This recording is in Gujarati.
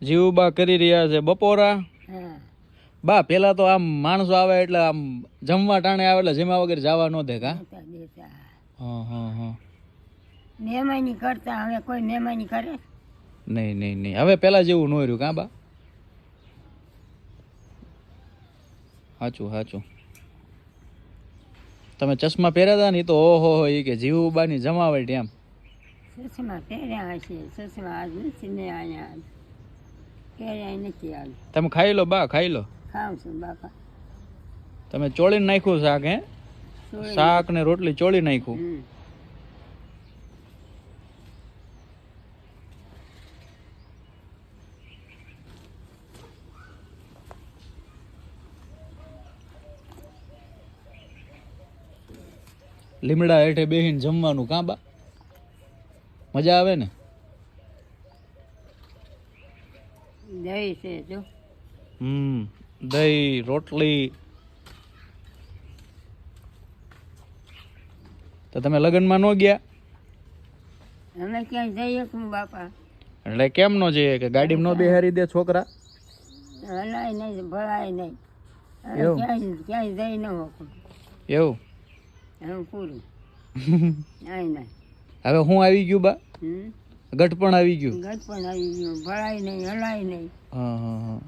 જીવુબા કરી રહ્યા છે બપોરા. હા બા પેલા તો આમ માણસો આવે એટલે આમ જમવા ટાણે આવે એટલે જમવા વગર જવા ન દે કા. દેતા દેતા હા હા હા. મહેમાની કરતા હવે કોઈ મહેમાની કરે નહીં નહીં નહીં હવે પેલા જેવું ન રહ્યું કા બા. સાચું સાચું. તમે ચશ્મા પહેર્યા હતા ને એ તો ઓહો એ કે જીવુબાની જમાવટ એમ. ચશ્મા પહેર્યા હશે ચશ્મા આજ નથી ને અહીંયા પહેર્યા નથી આજ તમે ખાઈ લો બા ખાઈ લો. ખાઉં છું બાપા તમે ચોળીને નાખ્યું શાક હે. સોળી. શાક ને રોટલી ચોળી નાખ્યું. હમ. લીમડા હેઠે બેહીને જમવાનું કાં બા મજા આવે ને. દહીં છે જો દહીં રોટલી. તો તમે લગ્નમાં ન ગયા અમે ક્યાંય જઈએ છું બાપા એટલે કેમ નો જઈએ કે ગાડીમાં ન બેહારી દે છોકરા. હલાય નહીં ભળાય નહીં હવે એવું? ક્યાંય જઈ ન હોકું એવું હવે પૂરું નહીં નહીં હવે હું આવી ગયું બા હમ ગઠપણ આવી ગયું. ગટ પણ આવી ગયું ભળાય નહીં હલાય નહીં હા હા હા